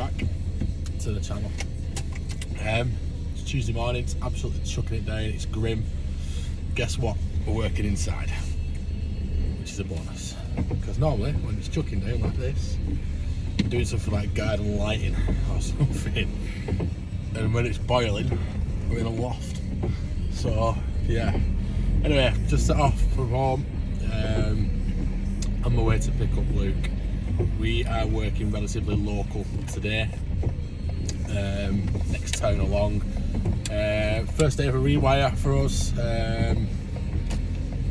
back to the channel. It's Tuesday morning, it's absolutely chucking it down, it's grim. Guess what? We're working inside, which is a bonus. Because normally, when it's chucking down like this, I'm doing something like garden lighting or something. And when it's boiling, we're in a loft. So, yeah. Anyway, just set off from home. On my way to pick up Luke. We are working relatively local today. Next town along. First day of a rewire for us.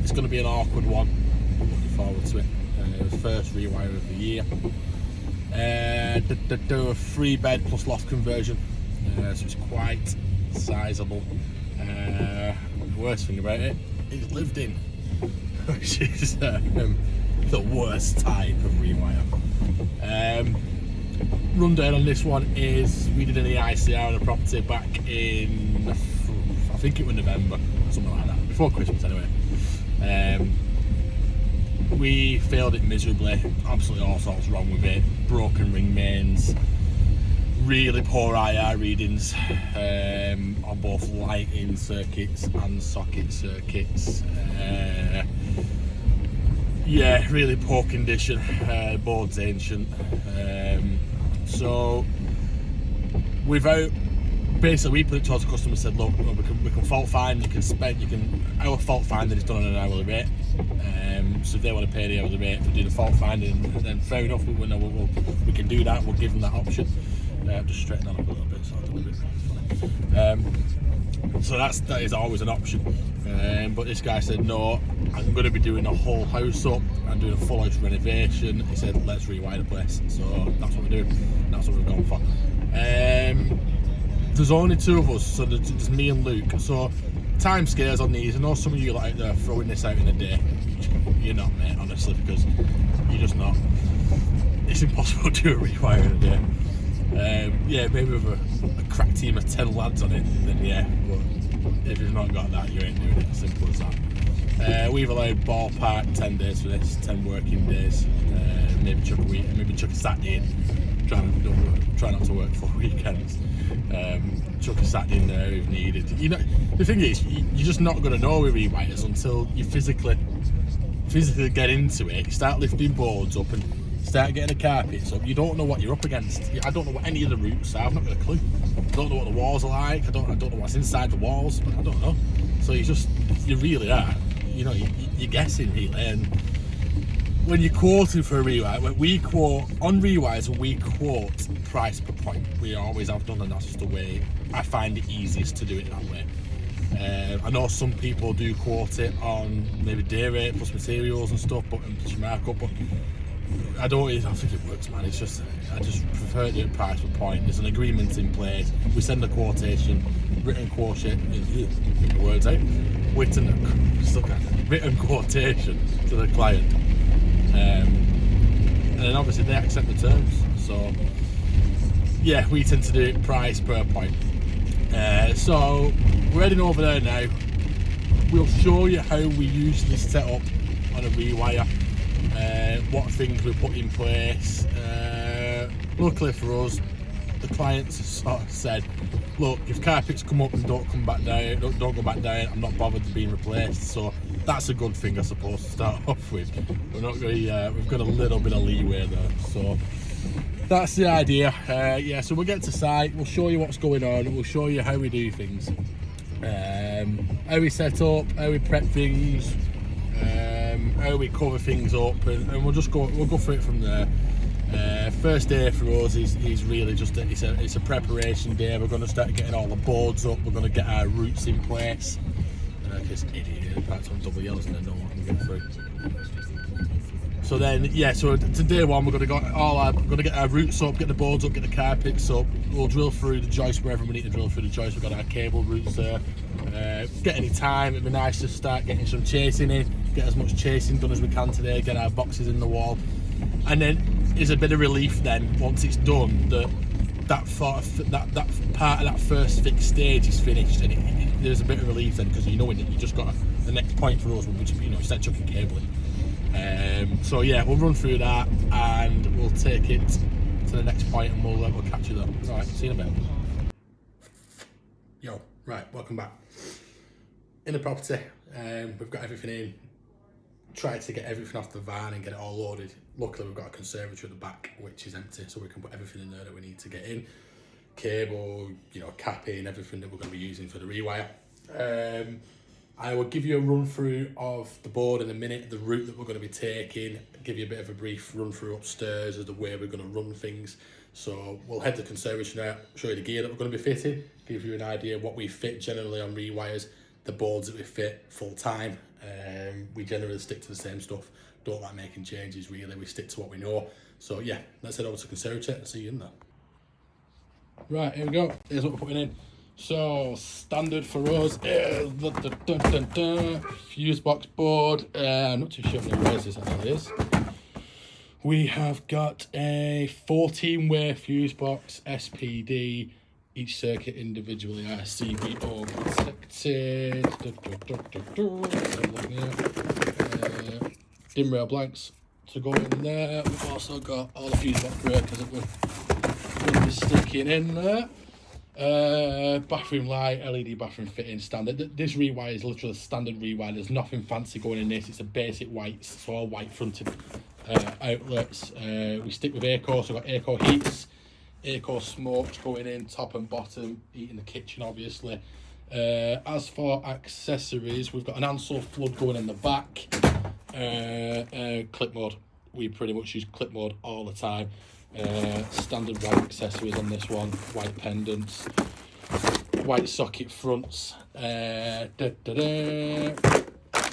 It's going to be an awkward one. I'm looking forward to it. First rewire of the year. Do a 3-bed plus loft conversion. So it's quite sizable. The worst thing about it, it's lived in, which is the worst type of rewire. Rundown on this one is we did an EICR on a property back in, I think it was November, something like that, before Christmas anyway. We failed it miserably, absolutely all sorts wrong with it, broken ring mains, really poor IR readings on both lighting circuits and socket circuits. Yeah, really poor condition. Board's ancient. So without, basically we put it towards the customer and said, look, we can fault find, our fault finding is done on an hourly rate. So if they want to pay the hourly rate to do the fault finding, then fair enough, we can do that, we'll give them that option. Just straighten that up a little bit so it's a little bit funny. So that is always an option. But this guy said, no, I'm going to be doing a whole house up, I'm doing a full house renovation. He said, let's rewire the place. So that's what we're doing, that's what we've gone for. There's only 2 of us, so there's me and Luke. So time scales on these, I know some of you out there throwing this out in a day. You're not, mate, honestly, because you're just not. It's impossible to do a rewire in a day. Yeah, maybe with a crack team of 10 lads on it, then yeah, but if you've not got that, you ain't doing it, simple as that. We've allowed ballpark 10 days for this, 10 working days, maybe chuck a week, maybe chuck a Saturday in, try not to work for weekends, chuck a Saturday in there if needed. You know, the thing is, you're just not going to know with rewires until you physically get into it, start lifting boards up and start getting the carpets up. You don't know what you're up against. I don't know what any of the routes are. I've not got a clue. I don't know what the walls are like. I don't know what's inside the walls. I don't know. So you really are. You know, you're guessing really. And when you're quoting for a rewire, when we quote on rewires, we quote price per point. We always have done, and that's just the way I find it easiest to do it that way. I know some people do quote it on maybe day rate plus materials and stuff, but and markup, but I think it works, man. It's just, I just prefer to do it price per point. There's an agreement in place. We send a quotation, written quotation, words out, written quotation to the client, and then obviously they accept the terms. So yeah, we tend to do it price per point. So we're heading over there now. We'll show you how we usually set up on a rewire. What things we put in place. Luckily for us, the clients sort of said, look, if carpets come up and don't come back down, don't go back down, I'm not bothered to being replaced. So that's a good thing, I suppose, to start off with. We're not really, we've got a little bit of leeway there. So that's the idea. Yeah, so we'll get to site, we'll show you what's going on, we'll show you how we do things, how we set up, how we prep things, how we cover things up, and we'll go through it from there. First day for us is really just it's a preparation day. We're going to start getting all the boards up. We're going to get our routes in place. This idiot parts on double yellows and then no one can get through. So then, yeah. So to day one, we're going to get our routes up, get the boards up, get the carpets up. We'll drill through the joist wherever we need to drill through the joist. We've got our cable routes there. Get any time, it'd be nice to start getting some chasing in, get as much chasing done as we can today, get our boxes in the wall, and then there's a bit of relief then once it's done that part of that first fixed stage is finished, and there's a bit of relief then, because you know when you just got the next point for us, which start chucking cabling. So yeah, we'll run through that and we'll take it to the next point, and we'll catch you there. All right, see you in a bit. Yo, right, welcome back. In the property, we've got everything in. Tried to get everything off the van and get it all loaded. Luckily, we've got a conservatory at the back, which is empty, so we can put everything in there that we need to get in. Cable, capping, everything that we're going to be using for the rewire. I will give you a run through of the board in a minute, the route that we're going to be taking, give you a bit of a brief run through upstairs as the way we're going to run things. So we'll head to the conservatory now, show you the gear that we're going to be fitting, give you an idea of what we fit generally on rewires, the boards that we fit full time. We generally stick to the same stuff, don't like making changes really, we stick to what we know. So yeah, let's head over to the conservatory and see you in there. Right, here we go, here's what we're putting in. So standard for us is the fuse box board. I'm not too sure how many ways this actually is. We have got a 14-way fuse box SPD, each circuit individually RCBO protected. Dim rail blanks to go in there. We've also got all the fuse box breakers that we're going to be sticking in there. Bathroom light, LED bathroom fitting standard. This rewire is literally a standard rewire. There's nothing fancy going in this. It's a basic white, it's all white fronted outlets. We stick with Aircore, so we've got Aircore heats, Aircore smokes going in top and bottom, heating the kitchen obviously. As for accessories, we've got an Ansel flood going in the back. Clip mode, we pretty much use clip mode all the time. Standard white accessories on this one, white pendants, white socket fronts,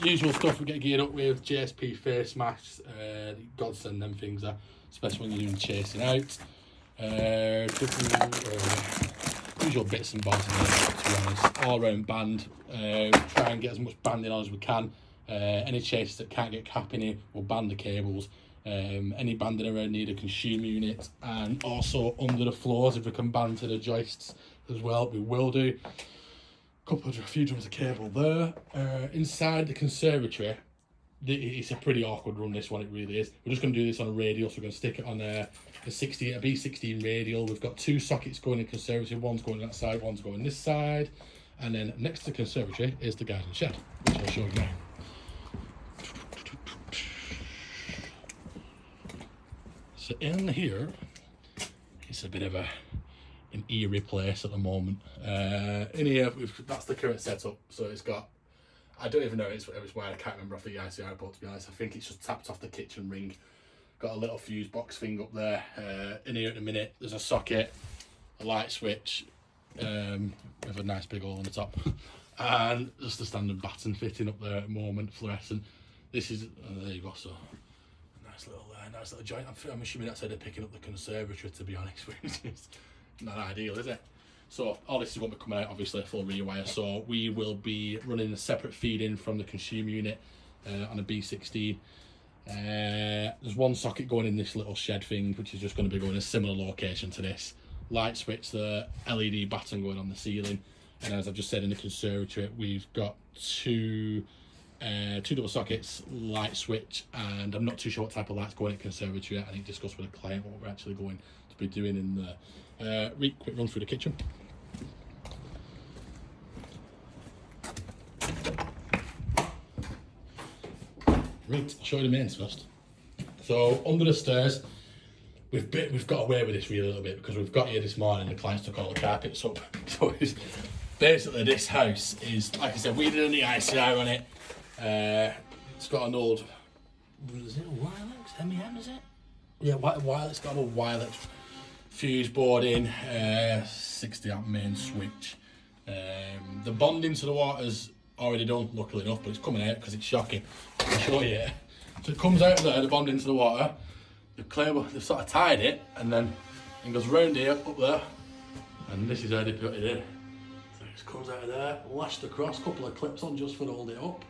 usual stuff we get geared up with, JSP face masks, godsend them things are, especially when you're doing chasing out. Usual bits and bobs in there, to be honest. All round band, try and get as much banding on as we can. Any chasers that can't get capping in, we'll band the cables. Any banding around need a consumer unit, and also under the floors if we can band to the joists as well, we will do. A few drums of cable there. Inside the conservatory, it's a pretty awkward run, this one, it really is. We're just going to do this on a radial, so we're going to stick it on a B16 radial. We've got two sockets going in the conservatory, one's going that side, one's going this side, and then next to the conservatory is the garden shed, which I'll show you now. So in here, it's a bit of an eerie place at the moment. In here, that's the current setup. So it's got, I don't even know it was where, I can't remember off the ICI report, to be honest. I think it's just tapped off the kitchen ring. Got a little fuse box thing up there. In here at the minute, there's a socket, a light switch, with a nice big hole on the top, and just the standard batten fitting up there at the moment, fluorescent. This is, there you go, so nice little joint. I'm assuming that's how they're picking up the conservatory, to be honest, which is not ideal, is it? So all this is what we're coming out, obviously a full rewire. So we will be running a separate feed in from the consumer unit on a B16. There's one socket going in this little shed thing, which is just going to be going in a similar location to this. Light switch, the LED batten going on the ceiling, and as I've just said, in the conservatory we've got two double sockets, light switch, and I'm not too sure what type of lights going in the conservatory yet. I need to discuss with the client what we're actually going to be doing in there. Quick run through the kitchen. Right, show you the mains first. So under the stairs, we've got away with this really a little bit because we've got here this morning, the clients took all the carpets up. So it's basically, this house is, like I said, we did an EICI on it. It's got an old, is it a wireless? MEM, is it? Yeah, wireless. It's got an old wireless fuse board in, 60 amp main switch. The bonding to the water's already done, luckily enough, but it's coming out because it's shocking. I'll show you. So it comes out of there, the bonding to the water. They've sort of tied it, and then it goes round here, up there, and this is how they put it in. So it just comes out of there, lashed across, couple of clips on just for to hold it up,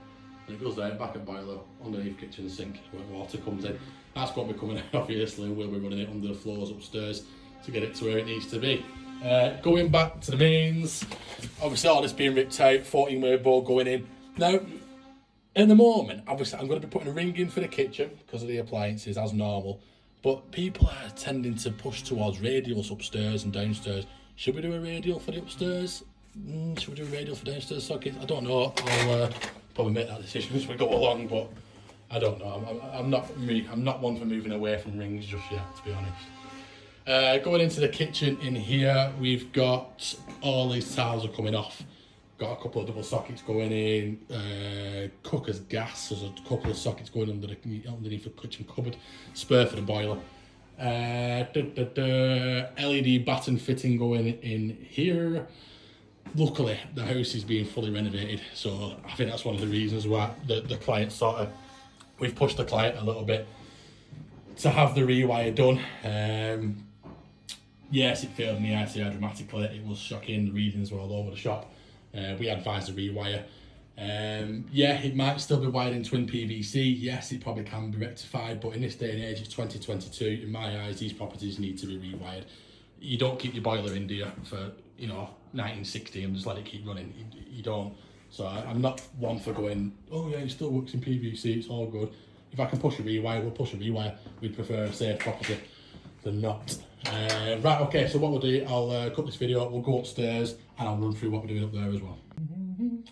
and it goes down, back at boiler, underneath kitchen sink, where water comes in. That's what we're coming out, obviously, and we'll be running it under the floors upstairs to get it to where it needs to be. Going back to the mains, obviously all this being ripped out, 14-way board going in. Now, at the moment, obviously I'm going to be putting a ring in for the kitchen because of the appliances as normal. but people are tending to push towards radials upstairs and downstairs. Should we do a radial for the upstairs? Should we do a radial for downstairs sockets? I don't know. I'll probably make that decision as we go along, but I don't know. I'm not one for moving away from rings just yet, to be honest. Going into the kitchen in here, we've got all these tiles are coming off. Got a couple of double sockets going in, cooker's gas, there's a couple of sockets going underneath the kitchen cupboard, spare for the boiler. LED batten fitting going in here. Luckily, the house is being fully renovated, so I think that's one of the reasons why the client we've pushed the client a little bit to have the rewire done. Yes, it failed in the ICR dramatically, it was shocking, the readings were all over the shop. We advised the rewire. Yeah, it might still be wired in twin PVC. Yes, it probably can be rectified, but in this day and age, it's 2022. In my eyes, these properties need to be rewired. You don't keep your boiler in, do you, for 1960 and just let it keep running. You don't. So I'm not one for going, oh yeah, it still works in PVC, it's all good. If I can push a rewire, we'll push a rewire. We'd prefer a safe property than not. Right, okay, so what we'll do, I'll cut this video up, we'll go upstairs and I'll run through what we're doing up there as well.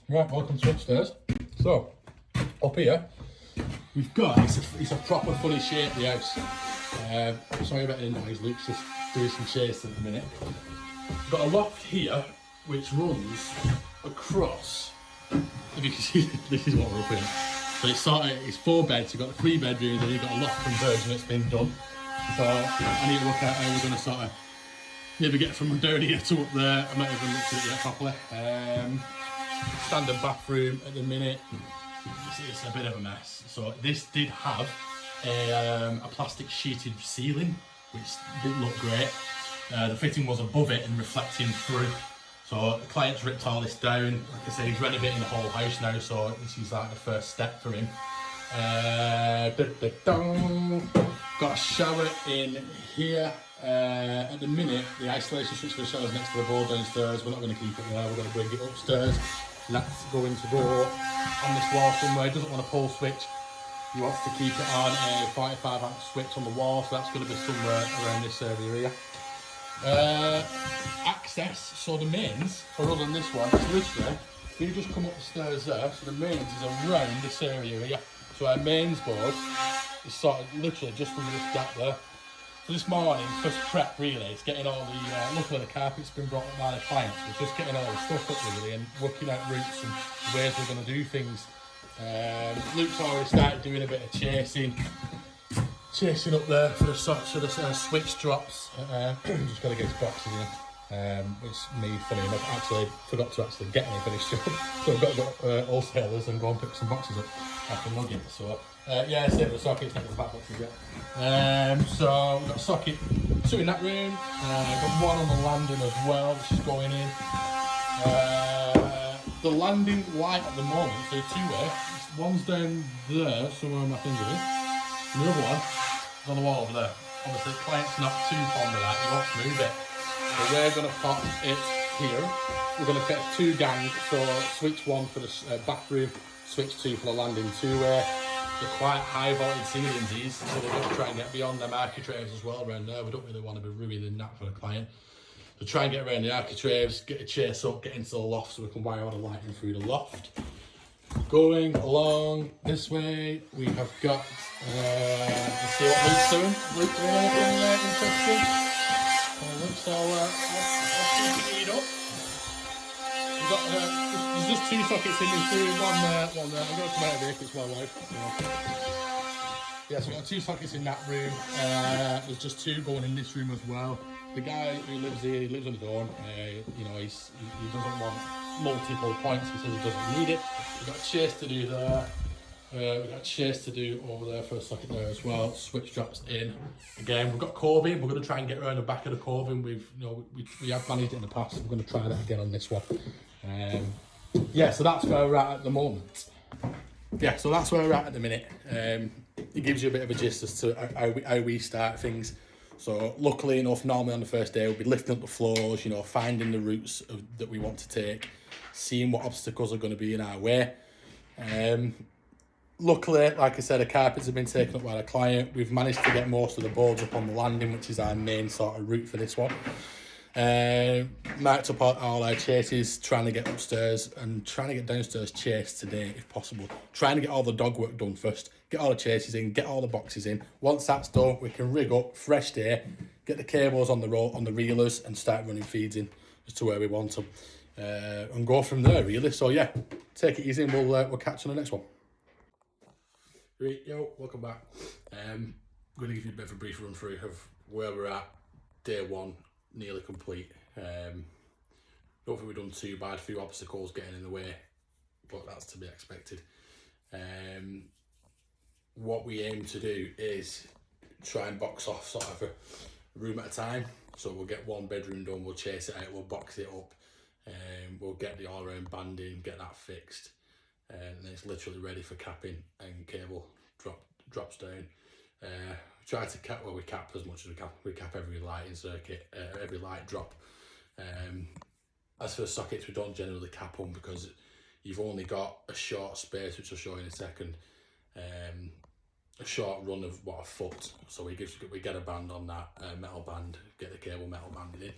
Right, welcome to upstairs. So, up here, we've got, it's a proper funny shape, the house. Sorry about the noise, Luke's just doing some chasing at the minute. We've got a loft here, which runs across, if you can see, this is what we're up here. So it's 4 beds, you've got the 3 bedrooms and you've got a loft conversion that's been done. So I need to look at how we're going to sort of maybe get from down here to up there. I might even look at it yet properly. Standard bathroom at the minute. It's a bit of a mess. So this did have a plastic sheeted ceiling, which didn't look great. The fitting was above it and reflecting through. So the client's ripped all this down. Like I say, he's renovating the whole house now, so this is like the first step for him. Got a shower in here. At the minute, the isolation switch for the shower is next to the board downstairs. We're not going to keep it there, we're going to bring it upstairs. And that's going to go on this wall somewhere. He doesn't want a pole switch. He wants to keep it on a 45 amp switch on the wall, so that's going to be somewhere around this area here. Access, so the mains, for us on this one, is literally, if you just come up the stairs there, so the mains is around this area here. So our mains board is sort of literally just under this gap there. So this morning, first prep really, it's getting all the, luckily the carpet's been brought up by the clients, we're just getting all the stuff up really and working out routes and ways we're going to do things. Luke's already started doing a bit of chasing up there for the switch drops. Just got to get his boxes in. Which me, funny enough, actually forgot to actually get any finished job. So I've got to go wholesalers and go and pick some boxes up after lugging. So yeah, save the sockets, not the back boxes yet. So we've got a socket 2 in that room. Got 1 on the landing as well, which is going in. The landing light at the moment, so 2-way. One's down there, somewhere on my finger is. And the other one is on the wall over there. Obviously the client's not too fond of that, he wants to move it. So we're going to pop it here. We're going to get 2 gangs, so switch 1 for the bathroom, switch 2 for the landing 2-way. They're quite high voltage ceilings these, so we're going to try and get beyond them architraves as well around there. We don't really want to be ruining that for the client. So try and get around the architraves, get a chase up, get into the loft so we can wire all the lighting through the loft. Going along this way, we have got, let's see what Luke's doing. Luke's doing anything interesting. Luke's all keeping it up. We've got, there's just 2 sockets in this room, one there. I'm going to come out of here because it's well wide. Yeah, so we've got 2 sockets in that room. There's just 2 going in this room as well. The guy who lives here, he lives on his own. He doesn't want multiple points. He says he doesn't need it. We've got a chase to do there. We've got a chase to do over there for a socket there as well. Switch drops in. Again, we've got coving. We're going to try and get around the back of the coving. We have managed it in the past. We're going to try that again on this one. Yeah, so that's where we're at the moment. Yeah, so that's where we're at the minute. It gives you a bit of a gist as to how we start things. So luckily enough, normally on the first day, we'll be lifting up the floors, finding the routes that we want to take, seeing what obstacles are going to be in our way. Luckily, like I said, the carpets have been taken up by the client. We've managed to get most of the boards up on the landing, which is our main sort of route for this one. Marked up all our chases, trying to get upstairs and trying to get downstairs chase today if possible. Trying to get all the dog work done first, get all the chases in, get all the boxes in. Once that's done, we can rig up, fresh day, get the cables on the roll, on the reelers and start running feeds in as to where we want them. And go from there really. So yeah, take it easy and we'll catch you on the next one. Right, yo, welcome back. I'm going to give you a bit of a brief run through of where we're at. Day one, nearly complete. Don't think we've done too bad. A few obstacles getting in the way, but that's to be expected. What we aim to do is try and box off sort of a room at a time. So we'll get one bedroom done, we'll chase it out, we'll box it up, we'll get the all-round banding, get that fixed. And then it's literally ready for capping and cable drops down. Try to cap, well, we cap as much as we can. We cap every lighting circuit, every light drop. As for the sockets, we don't generally cap them because you've only got a short space, which I'll show you in a second. A short run of what, a foot. So we get a band on that, metal band, get the cable metal banded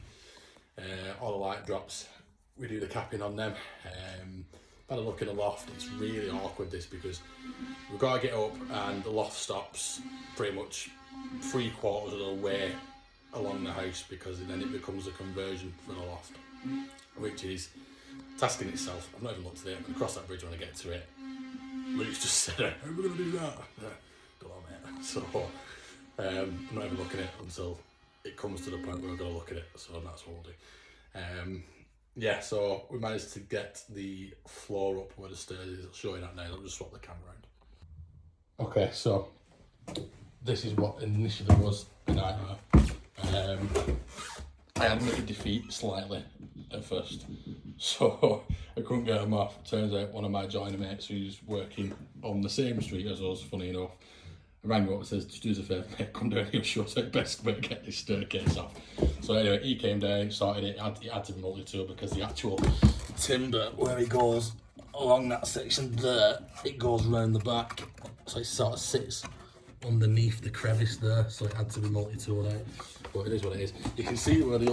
in. All the light drops, we do the capping on them. Had a look in the loft. It's really awkward this because we've got to get up and the loft stops pretty much 3/4 of the way along the house because then it becomes a conversion for the loft, which is task in itself. I've not even looked at it. I'm gonna cross that bridge when I get to it. Luke's just said, "How are we gonna do that?" Don't know, mate. So I'm not even looking at it until it comes to the point where I've got to look at it. So that's what we'll do. Yeah, so we managed to get the floor up where the stairs is. I'll show you that now. I'll just swap the camera around. Okay, so this is what initially was a nightmare. I admitted defeat slightly at first, so I couldn't get them off. Turns out one of my joiner mates who's working on the same street as us, funny enough, rang me up and says, just do us a favour, mate, come down here, show us the best way to get this staircase off. So anyway, he came down, started it, it had to be multi-tool because the actual timber where it goes along that section there, it goes round the back, so it sort of sits underneath the crevice there, so it had to be multi-tooled out. But it is what it is. You can see where the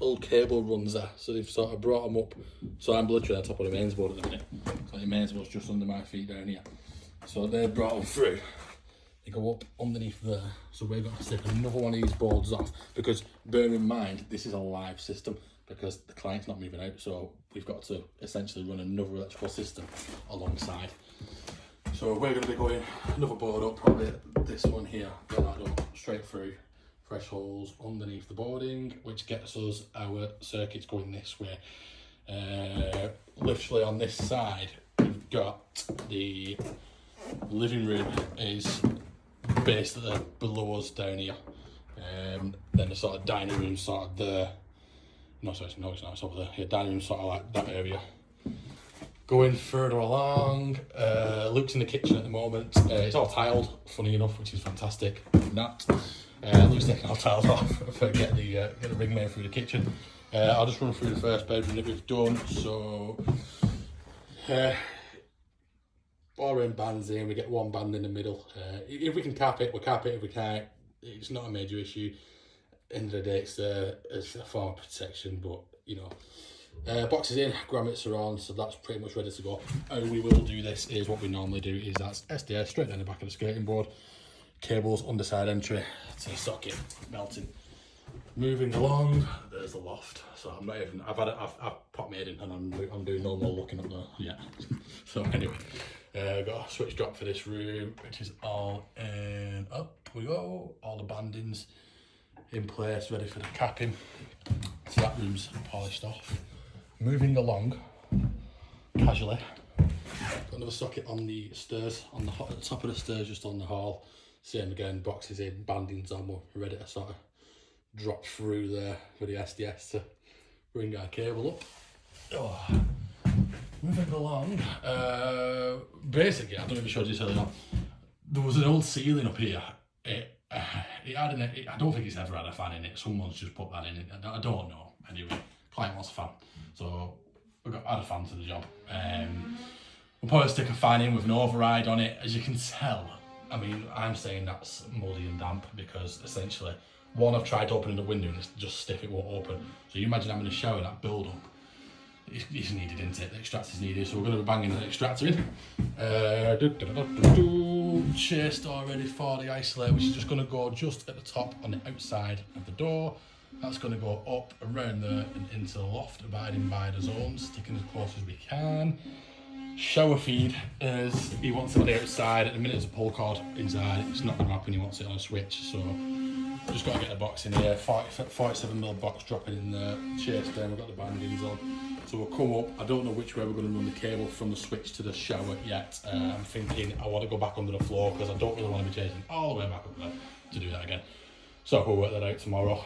old cable runs there, so they've sort of brought them up. So I'm literally on top of the mains board at the minute. So the mains board's just under my feet down here. So they've brought them through. They go up underneath there, so we're going to take another one of these boards off because bear in mind this is a live system because the client's not moving out, so we've got to essentially run another electrical system alongside. So we're going to be going another board up, probably this one here, get that up straight through, fresh holes underneath the boarding, which gets us our circuits going this way. Literally on this side we've got the living room is basically below us down here. Then the sort of dining room sort of there. No, sorry, no, it's not, it's over there. Yeah, dining room sort of like that area. Going further along, Luke's in the kitchen at the moment. It's all tiled, funny enough, which is fantastic. Luke's taking our tiles off for get the ring made through the kitchen. I'll just run through the first bedroom that we've done. So all-round bands in, we get one band in the middle. If we can cap it, we'll cap it. If we can't, it's not a major issue. End of the day, it's a form of protection, but you know. Boxes in, grommets are on, so that's pretty much ready to go. How we will do this is what we normally do is that's SDS straight down the back of the skating board, cables underside entry to the socket, melting. Moving along, there's the loft. So I'm not even, I've popped my head in and I'm doing no more looking up there yet. So anyway, got a switch drop for this room, which is all in, up we go, all the bandings in place, ready for the capping. So that room's polished off. Moving along, casually, got another socket on the stairs, at the top of the stairs, just on the hall. Same again, boxes in, bandings on, we're ready to sort of drop through there with the SDS to bring our cable up. Oh. Moving along, basically, I don't know if I showed you this earlier on, there was an old ceiling up here. It had I don't think it's ever had a fan in it, someone's just put that in it, I don't know. Anyway, client wants a fan, so we had a fan to the job. We'll put a sticker fan in with an override on it. As you can tell, I mean, I'm saying that's muddy and damp because essentially, one, I've tried opening the window and it's just stiff, it won't open. So you imagine having a shower, that build up, it's needed, isn't it? The extractor's needed, so we're going to be banging the extractor in. Chased already for the isolator, which is just going to go just at the top on the outside of the door. That's going to go up around there and into the loft, abiding by the zones, sticking as close as we can. Shower feed is, he wants it on the outside. At the minute there's a pull cord inside, it's not going to happen, he wants it on a switch, so just got to get the box in here. 47mm box dropping in there, chased down, we've got the bandings on. So we'll come up, I don't know which way we're going to run the cable from the switch to the shower yet. I'm thinking I want to go back under the floor because I don't really want to be chasing all the way back up there to do that again. So we'll work that out tomorrow.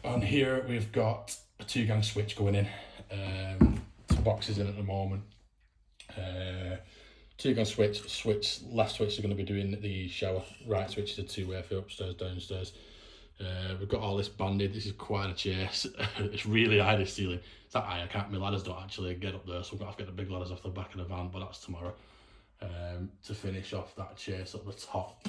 On here we've got a 2-gang switch going in. Some boxes in at the moment. 2-gang switch, left switch is going to be doing the shower, right switch is a 2-way for upstairs, downstairs. We've got all this banded. This is quite a chase. It's really high, this ceiling. It's that high, my ladders don't actually get up there, so I'm going to have to get the big ladders off the back of the van, but that's tomorrow. To finish off that chase at the top.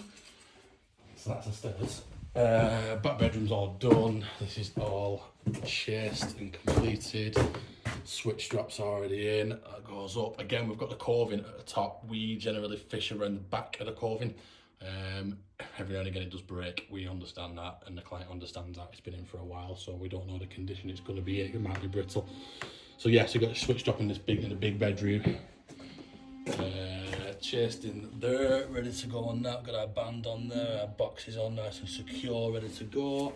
So that's the stairs. Back bedroom's all done. This is all chased and completed. Switch strap's already in. That goes up. Again, we've got the coving at the top. We generally fish around the back of the coving. Every now and again it does break. We understand that, and the client understands that. It's been in for a while, so we don't know the condition it's going to be in. It might be brittle. So yeah, so we've got the switch strap in the big bedroom. Chased in there, ready to go on that. Got our band on there, our boxes on nice and secure, ready to go.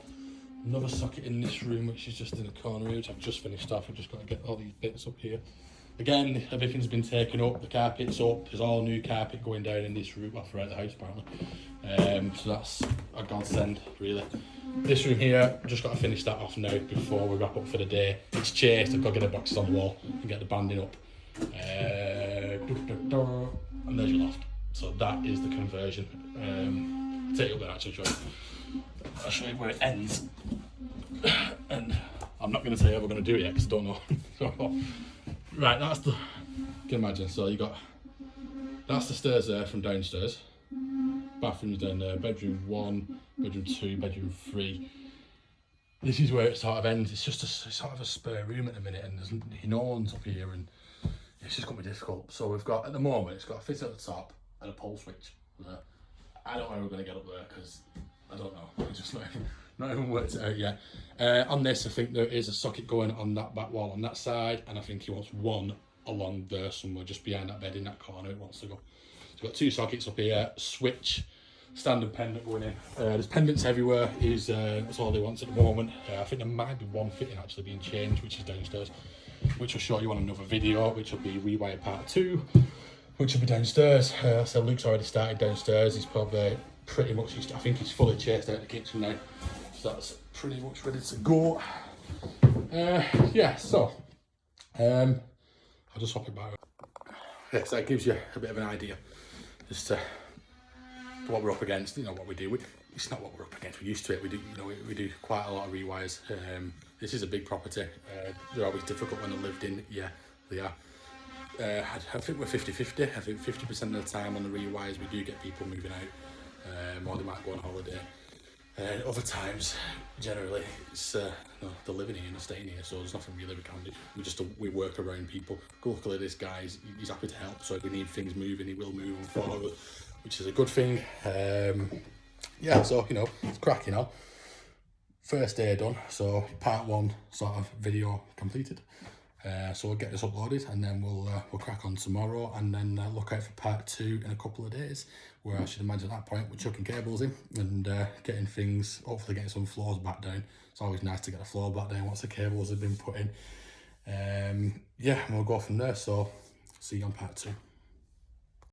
Another socket in this room, which is just in the corner here, which I've just finished off. I've just got to get all these bits up here. Again, everything's been taken up, the carpet's up, there's all new carpet going down in this room, well, throughout the house apparently. So that's a godsend, really. This room here, just got to finish that off now before we wrap up for the day. It's chased, I've got to get the boxes on the wall and get the banding up. And there's your loft. So that is the conversion. Take it up there actually, I'll show you where it ends. And I'm not going to say how we're going to do it yet because I don't know. So, right, that's the, you can imagine, so you got, that's the stairs there from downstairs. Bathrooms down there, bedroom 1, bedroom 2, bedroom 3. This is where it sort of ends. It's just a sort of a spare room at the minute, and there's no one's up here, and it's just going to be difficult. So we've got, at the moment, it's got a fit at the top and a pole switch there. I don't know how we're going to get up there because I don't know. It's just not even worked it out yet. On this, I think there is a socket going on that back wall on that side, and I think he wants one along there somewhere, just behind that bed in that corner. It wants to go. So we've got 2 sockets up here, switch, standard pendant going in. There's pendants everywhere. That's all he wants at the moment. I think there might be one fitting actually being changed, which is downstairs, which I'll show you on another video, which will be Rewire Part 2, which will be downstairs. So Luke's already started downstairs. He's probably pretty much, I think he's fully chased out of the kitchen now. So that's pretty much ready to go. Yeah, so I'll just hop it back. Yeah, so that gives you a bit of an idea as to what we're up against. You know what we do. It's not what we're up against. We're used to it. We do, you know, we do quite a lot of rewires. This is a big property. They're always difficult when they're lived in. Yeah, they are. I think we're 50-50. I think 50% of the time on the rewires we do get people moving out, or they might go on holiday. Other times, generally, it's they're living here and they're staying here, so there's nothing really we can do. We work around people. Luckily, this guy's he's happy to help, so if we need things moving, he will move and follow, which is a good thing. Yeah, so you know, it's cracking on. First day done, so part 1 sort of video completed. So we'll get this uploaded, and then we'll crack on tomorrow, and then look out for part 2 in a couple of days, where I should imagine at that point we're chucking cables in and getting things, hopefully getting some floors back down. It's always nice to get the floor back down once the cables have been put in. Yeah, and we'll go from there, so see you on part 2.